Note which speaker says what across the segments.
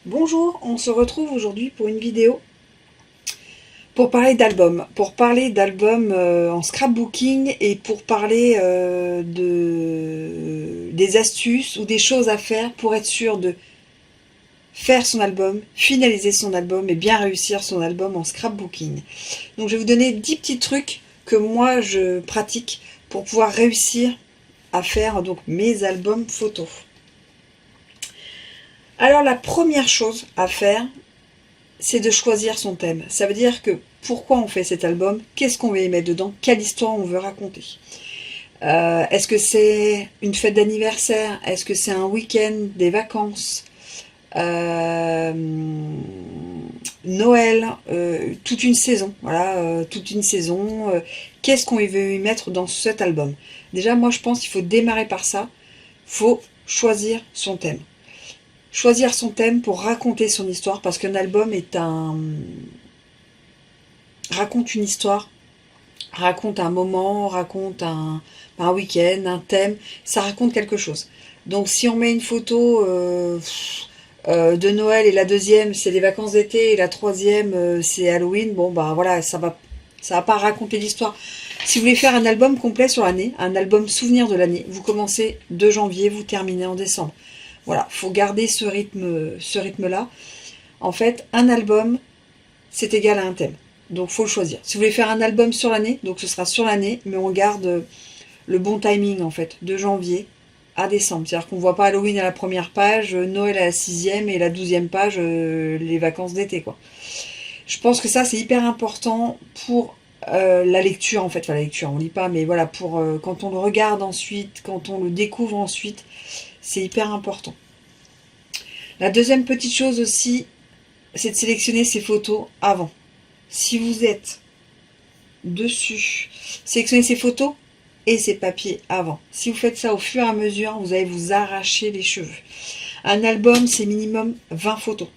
Speaker 1: Bonjour, on se retrouve aujourd'hui pour une vidéo pour parler d'albums. En scrapbooking et pour parler des astuces ou des choses à faire pour être sûr de faire son album, finaliser son album et bien réussir son album en scrapbooking. Donc je vais vous donner 10 petits trucs que moi je pratique pour pouvoir réussir à faire donc mes albums photos. Alors la première chose à faire, c'est de choisir son thème. Ça veut dire que pourquoi on fait cet album, qu'est-ce qu'on veut y mettre dedans, quelle histoire on veut raconter. Est-ce que c'est une fête d'anniversaire? Est-ce que c'est un week-end, des vacances, Noël, toute une saison, voilà, toute une saison. Qu'est-ce qu'on veut y mettre dans cet album? Déjà, moi je pense qu'il faut démarrer par ça. Il faut choisir son thème. Choisir son thème pour raconter son histoire, parce qu'un album raconte une histoire, raconte un moment, raconte un week-end, un thème, ça raconte quelque chose. Donc si on met une photo de Noël et la deuxième c'est les vacances d'été et la troisième c'est Halloween, bon bah voilà, ça va pas raconter l'histoire. Si vous voulez faire un album complet sur l'année, un album souvenir de l'année, vous commencez de janvier, vous terminez en décembre. Voilà, faut garder ce rythme-là. En fait, un album, c'est égal à un thème. Donc, faut le choisir. Si vous voulez faire un album sur l'année, donc ce sera sur l'année, mais on garde le bon timing, en fait, de janvier à décembre. C'est-à-dire qu'on ne voit pas Halloween à la première page, Noël à la 6e et la 12e page, les vacances d'été, quoi. Je pense que ça, c'est hyper important pour la lecture, en fait. Enfin, la lecture, on lit pas, mais voilà, pour quand on le regarde ensuite, quand on le découvre ensuite, c'est hyper important. La deuxième petite chose aussi, c'est de sélectionner ses photos avant. Si vous êtes dessus, sélectionnez ses photos et ses papiers avant. Si vous faites ça au fur et à mesure, vous allez vous arracher les cheveux. Un album, c'est minimum 20 photos.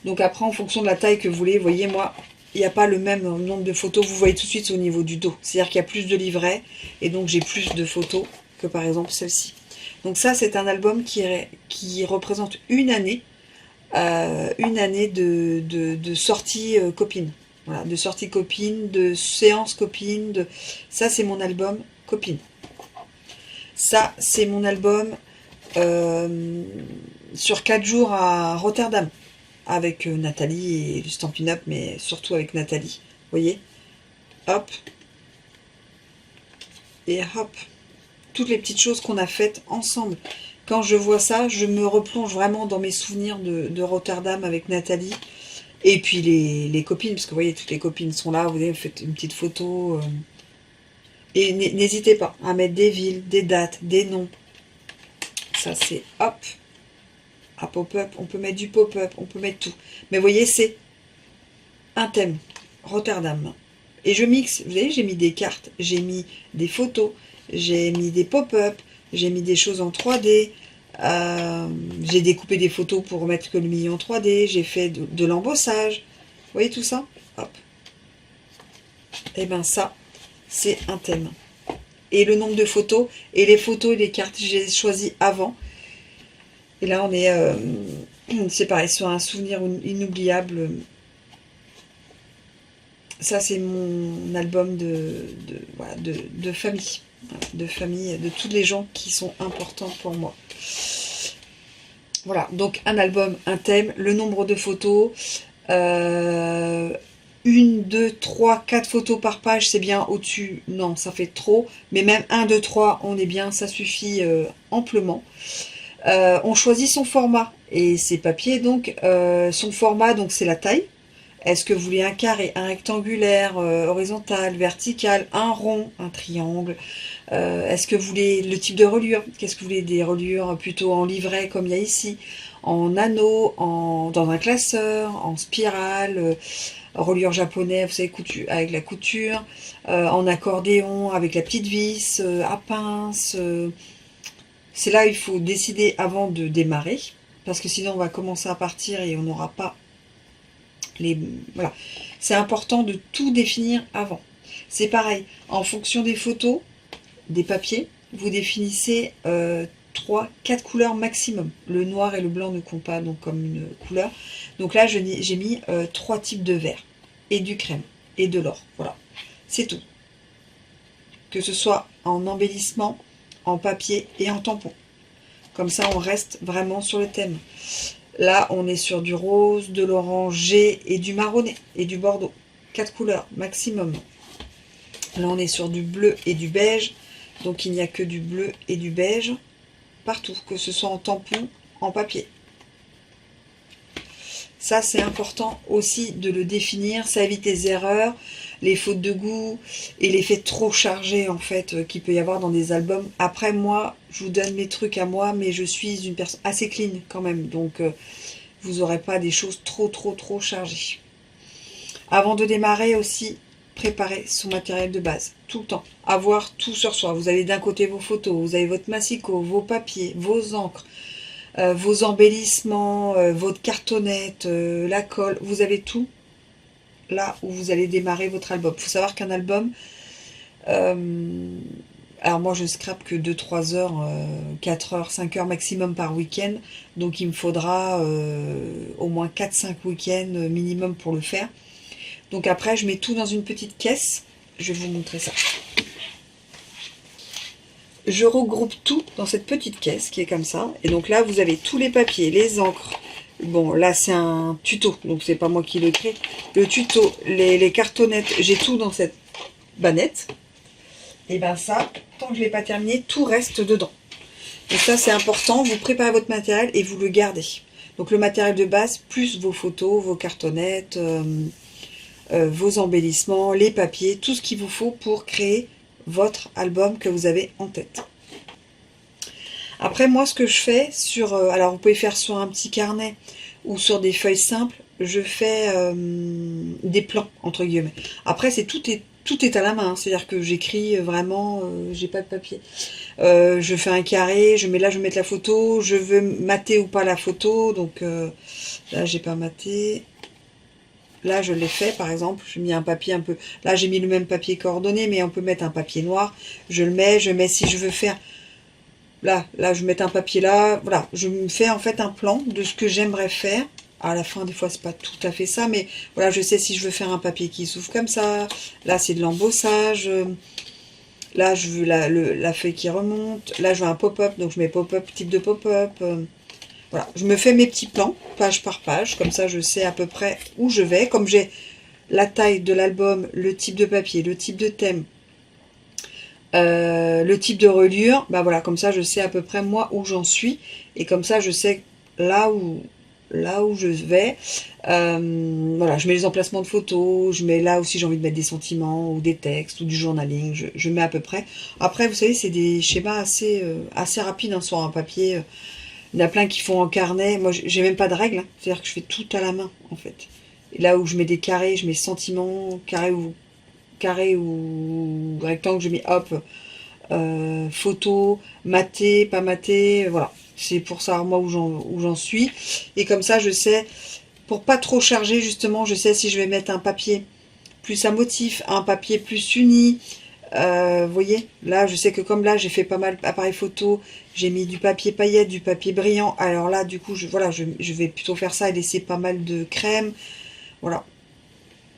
Speaker 1: Donc après, en fonction de la taille que vous voulez, vous voyez, moi, il n'y a pas le même nombre de photos. Vous voyez tout de suite au niveau du dos. C'est-à-dire qu'il y a plus de livrets et donc j'ai plus de photos que par exemple celle-ci. Donc ça, c'est un album qui représente une année de sortie copine. Voilà, de sortie copine, de séance copine. Ça, c'est mon album copine. Ça, c'est mon album sur 4 jours à Rotterdam. Avec Nathalie et Stampin' Up, mais surtout avec Nathalie. Vous voyez? Hop. Et hop. Toutes les petites choses qu'on a faites ensemble. Quand je vois ça, je me replonge vraiment dans mes souvenirs de Rotterdam avec Nathalie. Et puis les copines, parce que vous voyez, toutes les copines sont là. Vous faites une petite photo. Et n'hésitez pas à mettre des villes, des dates, des noms. Ça, c'est hop. À pop-up, on peut mettre du pop-up, on peut mettre tout. Mais vous voyez, c'est un thème. Rotterdam. Et je mixe. Vous voyez, j'ai mis des cartes, j'ai mis des photos, j'ai mis des pop-up, j'ai mis des choses en 3D, j'ai découpé des photos pour mettre que le milieu en 3D, j'ai fait de l'embossage. Vous voyez tout ça? Hop. Et bien ça, c'est un thème. Et le nombre de photos, et les photos et les cartes, j'ai choisi avant. Et là, on est, c'est pareil, sur un souvenir inoubliable. Ça, c'est mon album de famille. De famille, de tous les gens qui sont importants pour moi. Voilà, donc un album, un thème, le nombre de photos, 1, 2, 3, 4 photos par page, c'est bien. Au-dessus, non, ça fait trop. Mais même 1, 2, 3, on est bien, ça suffit amplement. On choisit son format et ses papiers, donc son format, donc c'est la taille. Est-ce que vous voulez un carré, un rectangulaire, horizontal, vertical, un rond, un triangle? Est-ce que vous voulez le type de reliure? Qu'est-ce que vous voulez? Des reliures plutôt en livret comme il y a ici, en anneau, dans un classeur, en spirale, reliure japonais, vous savez, avec la couture, en accordéon avec la petite vis, à pince. C'est là où il faut décider avant de démarrer, parce que sinon on va commencer à partir et on n'aura pas Les, voilà. C'est important de tout définir avant. C'est pareil, en fonction des photos, des papiers, vous définissez 3, 4 couleurs maximum. Le noir et le blanc ne comptent pas donc comme une couleur. Donc là, j'ai mis 3 types de vert et du crème et de l'or. Voilà, c'est tout. Que ce soit en embellissement, en papier et en tampon. Comme ça, on reste vraiment sur le thème. Là, on est sur du rose, de l'orangé et du marronné et du bordeaux. 4 couleurs maximum. Là, on est sur du bleu et du beige. Donc, il n'y a que du bleu et du beige partout, que ce soit en tampon, en papier. Ça, c'est important aussi de le définir. Ça évite les erreurs, les fautes de goût et l'effet trop chargé, en fait, qu'il peut y avoir dans des albums. Après, moi, je vous donne mes trucs à moi, mais je suis une personne assez clean quand même. Donc, vous n'aurez pas des choses trop chargées. Avant de démarrer aussi, préparer son matériel de base, tout le temps. Avoir tout sur soi. Vous avez d'un côté vos photos, vous avez votre massicot, vos papiers, vos encres, vos embellissements, votre cartonnette, la colle. Vous avez tout là où vous allez démarrer votre album. Il faut savoir qu'un album, alors moi je scrape que 2-3 heures, 4 heures, 5 heures maximum par week-end. Donc il me faudra au moins 4-5 week-ends minimum pour le faire. Donc après, je mets tout dans une petite caisse. Je vais vous montrer ça. Je regroupe tout dans cette petite caisse qui est comme ça. Et donc là, vous avez tous les papiers, les encres. Bon, là, c'est un tuto, donc c'est pas moi qui le crée. Le tuto, les cartonnettes, j'ai tout dans cette bannette. Et bien ça, tant que je ne l'ai pas terminé, tout reste dedans. Et ça, c'est important. Vous préparez votre matériel et vous le gardez. Donc le matériel de base, plus vos photos, vos cartonnettes... vos embellissements, les papiers, tout ce qu'il vous faut pour créer votre album que vous avez en tête. Après, moi, ce que je fais sur... alors, vous pouvez faire sur un petit carnet ou sur des feuilles simples. Je fais des plans, entre guillemets. Après, tout est à la main. C'est-à-dire que j'écris vraiment... j'ai pas de papier. Je fais un carré. Je vais mettre la photo. Je veux mater ou pas la photo. Donc, là, j'ai pas maté. Là, je l'ai fait, par exemple, j'ai mis un papier un peu... Là, j'ai mis le même papier coordonné, mais on peut mettre un papier noir. Je mets si je veux faire... Là, je vais mettre un papier là. Voilà, je me fais en fait un plan de ce que j'aimerais faire. À la fin, des fois, c'est pas tout à fait ça, mais voilà, je sais si je veux faire un papier qui s'ouvre comme ça. Là, c'est de l'embossage. Là, je veux la feuille qui remonte. Là, je veux un pop-up, donc je mets pop-up, type de pop-up. Voilà, je me fais mes petits plans, page par page, comme ça je sais à peu près où je vais. Comme j'ai la taille de l'album, le type de papier, le type de thème, le type de reliure, bah voilà, comme ça je sais à peu près moi où j'en suis. Et comme ça je sais là où je vais. Voilà, je mets les emplacements de photos, je mets là aussi j'ai envie de mettre des sentiments ou des textes ou du journaling, je mets à peu près. Après, vous savez, c'est des schémas assez rapides hein, sur un papier. Il y en a plein qui font en carnet. Moi, j'ai même pas de règles. Hein. C'est-à-dire que je fais tout à la main, en fait. Et là où je mets des carrés, je mets sentiments, carré ou rectangle, je mets hop, photo, maté, pas maté, voilà. C'est pour savoir moi où j'en suis. Et comme ça, je sais, pour pas trop charger, justement, je sais si je vais mettre un papier plus un motif, un papier plus uni. Vous voyez, là, je sais que comme là, j'ai fait pas mal d'appareils photo, j'ai mis du papier paillette, du papier brillant. Alors là, du coup, voilà, je vais plutôt faire ça et laisser pas mal de crème. Voilà.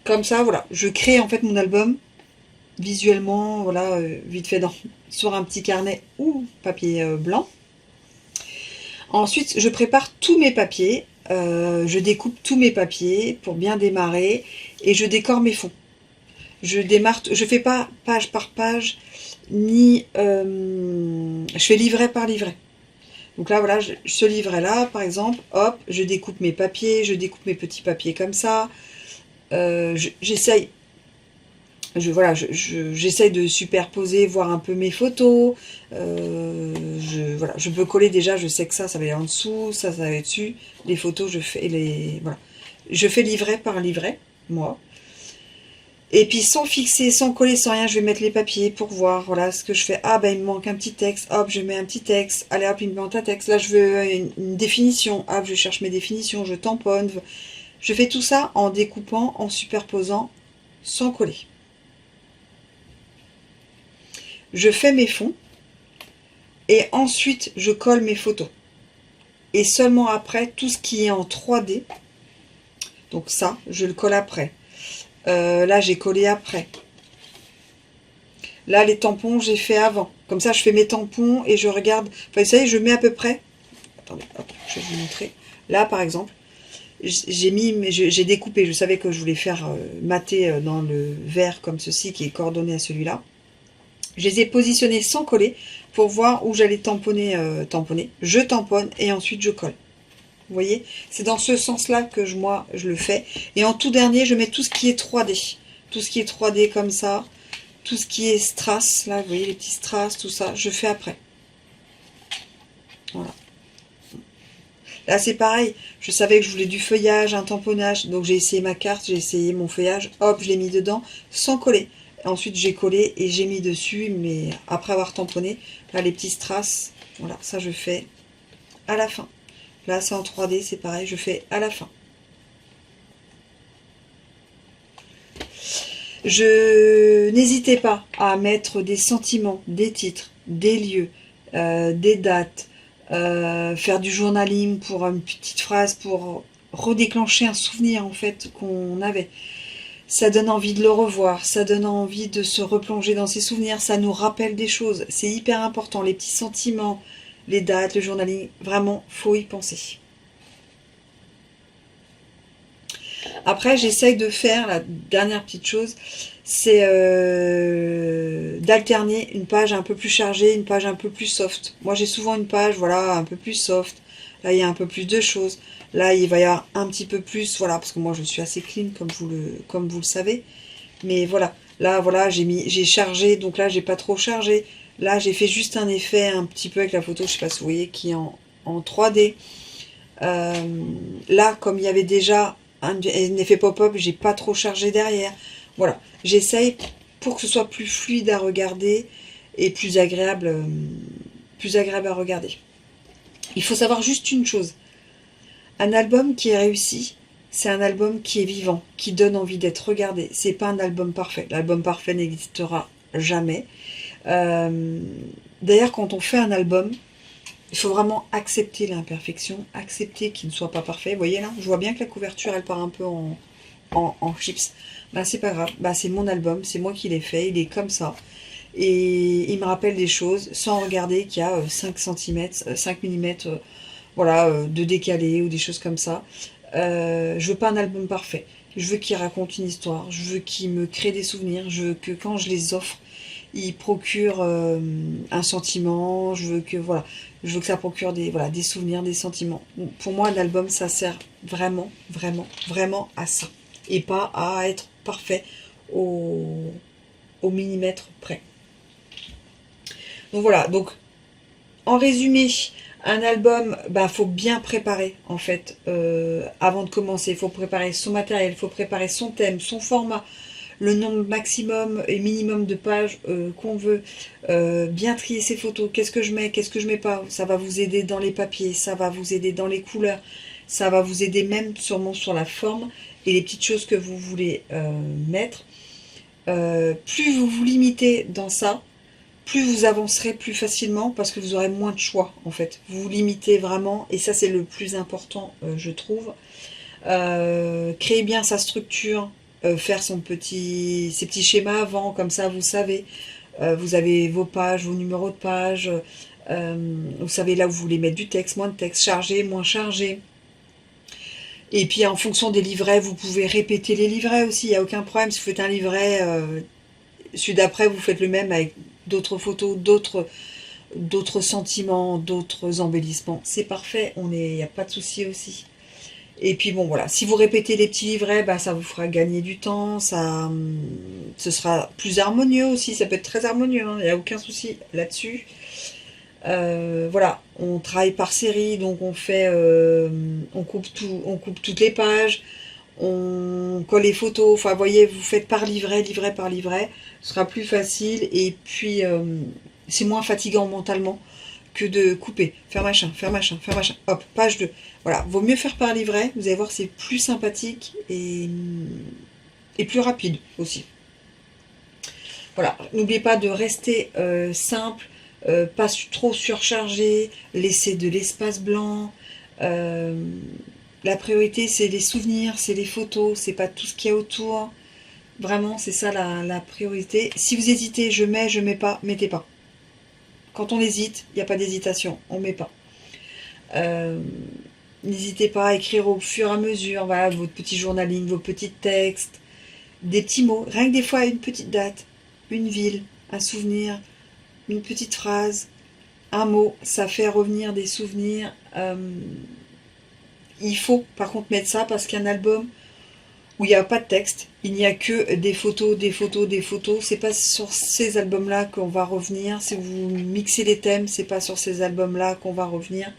Speaker 1: Comme ça, voilà. Je crée en fait mon album visuellement, voilà, vite fait sur un petit carnet ou papier blanc. Ensuite, je prépare tous mes papiers. Je découpe tous mes papiers pour bien démarrer et je décore mes fonds. Je démarre, je fais pas page par page, ni je fais livret par livret. Donc là, voilà, ce livret-là, par exemple, hop, je découpe mes papiers, je découpe mes petits papiers comme ça. J'essaye, voilà, j'essaye de superposer, voir un peu mes photos. Voilà, je peux coller déjà, je sais que ça va aller en dessous, ça va aller dessus. Les photos, voilà. Je fais livret par livret, moi. Et puis sans fixer, sans coller, sans rien, je vais mettre les papiers pour voir, voilà, ce que je fais. Ah ben il me manque un petit texte, hop, je mets un petit texte. Allez hop, il me manque un texte. Là je veux une définition, hop, je cherche mes définitions, je tamponne. Je fais tout ça en découpant, en superposant, sans coller. Je fais mes fonds et ensuite je colle mes photos. Et seulement après, tout ce qui est en 3D, donc ça, je le colle après. Là, j'ai collé après. Là, les tampons, j'ai fait avant. Comme ça, je fais mes tampons et je regarde. Enfin, vous savez, je mets à peu près. Attendez, hop, je vais vous montrer. Là, par exemple, j'ai découpé. Je savais que je voulais faire mater dans le verre comme ceci, qui est coordonné à celui-là. Je les ai positionnés sans coller pour voir où j'allais tamponner. Je tamponne et ensuite je colle. Vous voyez, c'est dans ce sens-là que moi, je le fais. Et en tout dernier, je mets tout ce qui est 3D. Tout ce qui est 3D comme ça. Tout ce qui est strass, là, vous voyez les petits strass, tout ça, je fais après. Voilà. Là, c'est pareil. Je savais que je voulais du feuillage, un tamponnage. Donc, j'ai essayé ma carte, j'ai essayé mon feuillage. Hop, je l'ai mis dedans sans coller. Ensuite, j'ai collé et j'ai mis dessus. Mais après avoir tamponné, là, les petits strass, voilà, ça, je fais à la fin. Là, c'est en 3D, c'est pareil, je fais à la fin. Je n'hésitais pas à mettre des sentiments, des titres, des lieux, des dates, faire du journaling pour une petite phrase, pour redéclencher un souvenir en fait qu'on avait. Ça donne envie de le revoir, ça donne envie de se replonger dans ses souvenirs, ça nous rappelle des choses. C'est hyper important, les petits sentiments, les dates, le journaling, vraiment, faut y penser. Après, j'essaye de faire, la dernière petite chose, c'est d'alterner une page un peu plus chargée, une page un peu plus soft. Moi, j'ai souvent une page, voilà, un peu plus soft. Là, il y a un peu plus de choses. Là, il va y avoir un petit peu plus, voilà, parce que moi, je suis assez clean, comme vous le savez. Mais voilà, là, voilà, j'ai chargé, donc là, j'ai pas trop chargé. Là, j'ai fait juste un effet un petit peu avec la photo, je sais pas si vous voyez, qui est en 3D. Là, comme il y avait déjà un effet pop-up, j'ai pas trop chargé derrière. Voilà, j'essaye pour que ce soit plus fluide à regarder et plus agréable à regarder. Il faut savoir juste une chose. Un album qui est réussi, c'est un album qui est vivant, qui donne envie d'être regardé. C'est pas un album parfait. L'album parfait n'existera jamais. D'ailleurs, quand on fait un album, il faut vraiment accepter l'imperfection, accepter qu'il ne soit pas parfait. Vous voyez là, je vois bien que la couverture, elle part un peu en chips. Ben, c'est pas grave, ben, c'est mon album, c'est moi qui l'ai fait, il est comme ça. Et il me rappelle des choses sans regarder qu'il y a 5 cm, 5 mm voilà, de décalé ou des choses comme ça. Je veux pas un album parfait. Je veux qu'il raconte une histoire, je veux qu'il me crée des souvenirs, je veux que quand je les offre, il procure un sentiment, je veux que ça procure des souvenirs, des sentiments. Pour moi, l'album, ça sert vraiment, vraiment, vraiment à ça. Et pas à être parfait au millimètre près. Donc voilà, donc en résumé, un album, faut bien préparer en fait avant de commencer. Il faut préparer son matériel, il faut préparer son thème, son format, le nombre maximum et minimum de pages qu'on veut, bien trier ses photos, qu'est-ce que je mets, qu'est-ce que je mets pas, ça va vous aider dans les papiers, ça va vous aider dans les couleurs, ça va vous aider même sûrement sur la forme et les petites choses que vous voulez mettre. Plus vous vous limitez dans ça, plus vous avancerez plus facilement parce que vous aurez moins de choix en fait. Vous vous limitez vraiment et ça c'est le plus important je trouve. Créer bien sa structure, faire ses petits schémas avant, comme ça vous savez, vous avez vos pages, vos numéros de pages, vous savez là où vous voulez mettre du texte, moins de texte, chargé, moins chargé. Et puis en fonction des livrets, vous pouvez répéter les livrets aussi, il n'y a aucun problème. Si vous faites un livret, celui d'après, vous faites le même avec d'autres photos, d'autres sentiments, d'autres embellissements. C'est parfait, il n'y a pas de souci aussi. Et puis bon voilà, si vous répétez les petits livrets, ça vous fera gagner du temps, ce sera plus harmonieux aussi, ça peut être très harmonieux, il n'y a aucun souci là-dessus. Voilà, on travaille par série, donc on fait, on coupe toutes les pages, on colle les photos, enfin vous voyez, vous faites par livret, livret par livret, ce sera plus facile et puis c'est moins fatigant mentalement que de couper, faire machin, faire machin, faire machin. Hop, page 2. Voilà, vaut mieux faire par livret. Vous allez voir, c'est plus sympathique et plus rapide aussi. Voilà, n'oubliez pas de rester simple, pas trop surchargé, laisser de l'espace blanc. La priorité, c'est les souvenirs, c'est les photos, c'est pas tout ce qu'il y a autour. Vraiment, c'est ça la priorité. Si vous hésitez, je mets pas, mettez pas. Quand on hésite, il n'y a pas d'hésitation, on met pas. N'hésitez pas à écrire au fur et à mesure, voilà, votre petit journaling, vos petits textes, des petits mots, rien que des fois une petite date, une ville, un souvenir, une petite phrase, un mot, ça fait revenir des souvenirs. Il faut par contre mettre ça parce qu'un album où il n'y a pas de texte, il n'y a que des photos, des photos, des photos. C'est pas sur ces albums-là qu'on va revenir. Si vous mixez les thèmes, c'est pas sur ces albums-là qu'on va revenir.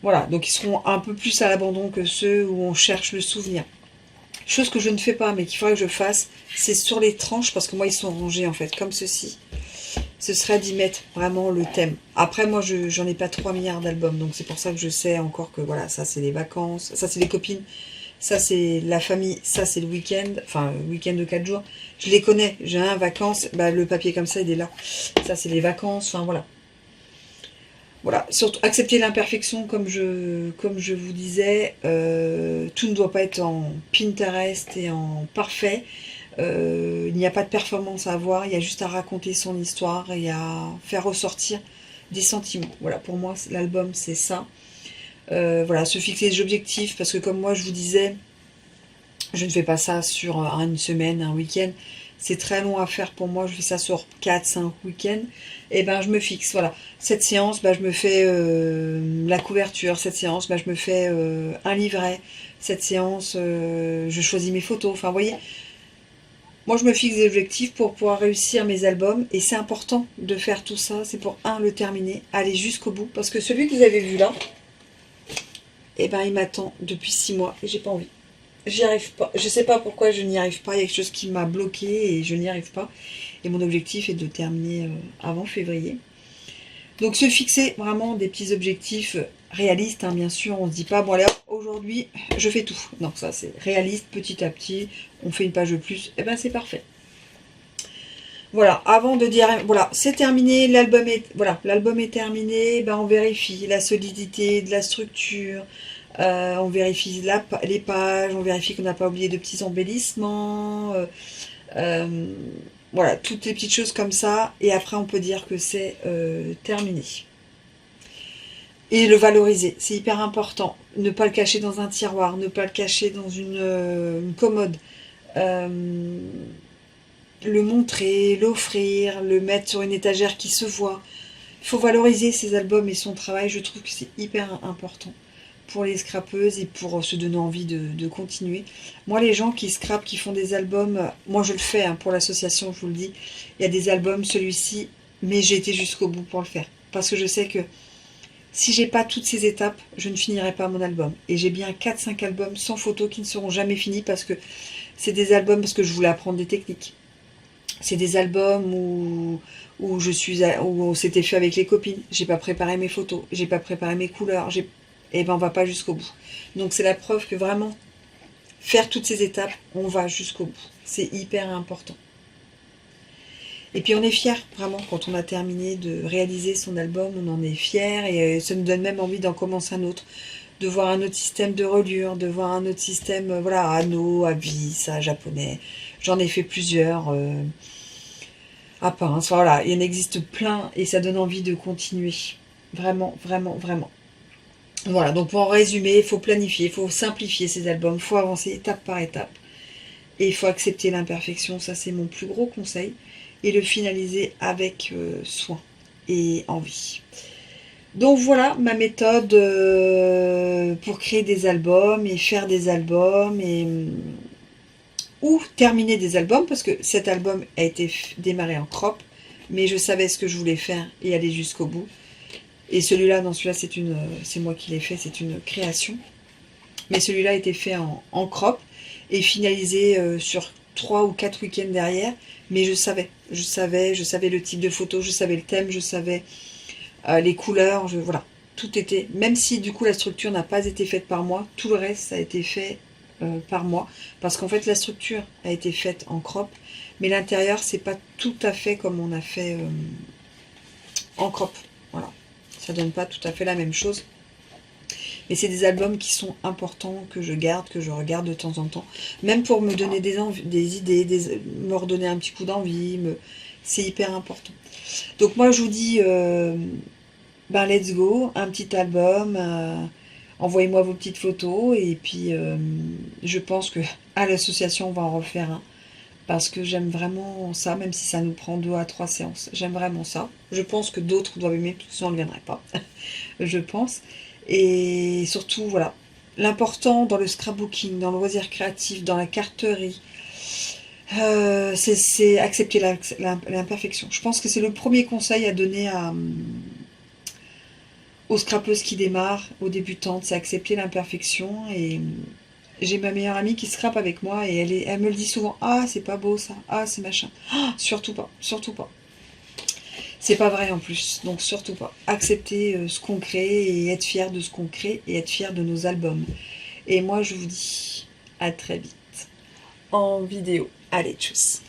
Speaker 1: Voilà, donc ils seront un peu plus à l'abandon que ceux où on cherche le souvenir. Chose que je ne fais pas, mais qu'il faudrait que je fasse, c'est sur les tranches, parce que moi, ils sont rangés, en fait, comme ceci. Ce serait d'y mettre vraiment le thème. Après, moi, j'en ai pas 3 milliards d'albums, donc c'est pour ça que je sais encore que, voilà, ça, c'est les vacances, ça, c'est les copines, ça, c'est la famille, ça, c'est le week-end, enfin, le week-end de 4 jours. Je les connais, j'ai un vacances, bah, le papier comme ça, il est là. Ça, c'est les vacances, enfin, voilà. Voilà, surtout accepter l'imperfection comme je vous disais, tout ne doit pas être en Pinterest et en parfait, il n'y a pas de performance à avoir, il y a juste à raconter son histoire et à faire ressortir des sentiments. Voilà, pour moi l'album c'est ça. Voilà, se fixer des objectifs, parce que comme moi je vous disais, je ne fais pas ça sur une semaine, un week-end. C'est très long à faire pour moi, je fais ça sur 4-5 week-ends. Et ben je me fixe, voilà. Cette séance, ben, je me fais la couverture. Cette séance, ben, je me fais un livret. Cette séance, je choisis mes photos. Enfin, vous voyez, moi je me fixe des objectifs pour pouvoir réussir mes albums. Et c'est important de faire tout ça. C'est pour, le terminer, aller jusqu'au bout. Parce que celui que vous avez vu là, et ben il m'attend depuis 6 mois et j'ai pas envie. J'y arrive pas. Je sais pas pourquoi je n'y arrive pas. Il y a quelque chose qui m'a bloqué et je n'y arrive pas. Et mon objectif est de terminer avant février. Donc se fixer vraiment des petits objectifs réalistes, hein, bien sûr. On ne se dit pas, bon allez, aujourd'hui, je fais tout. Non, ça c'est réaliste, petit à petit. On fait une page de plus. Et ben c'est parfait. Voilà, avant de dire, voilà, c'est terminé, l'album est terminé, ben on vérifie la solidité de la structure, on vérifie les pages, on vérifie qu'on n'a pas oublié de petits embellissements, voilà, toutes les petites choses comme ça, et après on peut dire que c'est terminé. Et le valoriser, c'est hyper important. Ne pas le cacher dans un tiroir, ne pas le cacher dans une commode. Le montrer, l'offrir, le mettre sur une étagère qui se voit. Il faut valoriser ses albums et son travail, je trouve que c'est hyper important pour les scrapeuses et pour se donner envie de continuer. Moi, les gens qui scrapent, qui font des albums, moi je le fais hein, pour l'association, je vous le dis, il y a des albums, celui-ci, mais j'ai été jusqu'au bout pour le faire. Parce que je sais que si j'ai pas toutes ces étapes, je ne finirai pas mon album. Et j'ai bien 4-5 albums sans photos qui ne seront jamais finis parce que c'est des albums, parce que je voulais apprendre des techniques. C'est des albums où c'était fait avec les copines. J'ai pas préparé mes photos, j'ai pas préparé mes couleurs. Et ben on va pas jusqu'au bout. Donc c'est la preuve que vraiment faire toutes ces étapes, on va jusqu'au bout. C'est hyper important. Et puis on est fier vraiment quand on a terminé de réaliser son album, on en est fier et ça nous donne même envie d'en commencer un autre, de voir un autre système de reliure, de voir un autre système, voilà, anneau, à vis, à japonais. J'en ai fait plusieurs. À pince, voilà, il y en existe plein et ça donne envie de continuer. Vraiment, vraiment, vraiment. Voilà, donc pour en résumer, il faut planifier, il faut simplifier ces albums, il faut avancer étape par étape. Et il faut accepter l'imperfection, ça c'est mon plus gros conseil. Et le finaliser avec soin et envie. Donc voilà ma méthode pour créer des albums et faire des albums ou terminer des albums, parce que cet album a été démarré en crop, mais je savais ce que je voulais faire et aller jusqu'au bout. Et celui-là, non, celui-là c'est moi qui l'ai fait, c'est une création. Mais celui-là a été fait en crop. et finaliser sur 3 ou 4 week-ends derrière, mais je savais le type de photo, je savais le thème, je savais les couleurs, voilà, tout était, même si du coup la structure n'a pas été faite par moi, tout le reste ça a été fait par moi, parce qu'en fait la structure a été faite en crop, mais l'intérieur c'est pas tout à fait comme on a fait en crop, voilà, ça donne pas tout à fait la même chose. Mais c'est des albums qui sont importants, que je garde, que je regarde de temps en temps. Même pour me donner des idées, me redonner un petit coup d'envie. C'est hyper important. Donc moi je vous dis, ben let's go, un petit album. Envoyez-moi vos petites photos. Et puis je pense que à l'association on va en refaire un. Parce que j'aime vraiment ça, même si ça nous prend 2 à 3 séances. J'aime vraiment ça. Je pense que d'autres doivent aimer, parce que sinon on ne viendrait pas. Je pense. Et surtout, voilà, l'important dans le scrapbooking, dans le loisir créatif, dans la carterie, c'est accepter l'imperfection. Je pense que c'est le premier conseil à donner aux scrapeuses qui démarrent, aux débutantes, c'est accepter l'imperfection. Et j'ai ma meilleure amie qui scrape avec moi et elle me le dit souvent, ah c'est pas beau ça, ah c'est machin, ah, surtout pas, surtout pas. C'est pas vrai en plus, donc surtout pas. Accepter ce qu'on crée et être fier de ce qu'on crée et être fier de nos albums. Et moi je vous dis à très vite en vidéo. Allez, tchuss!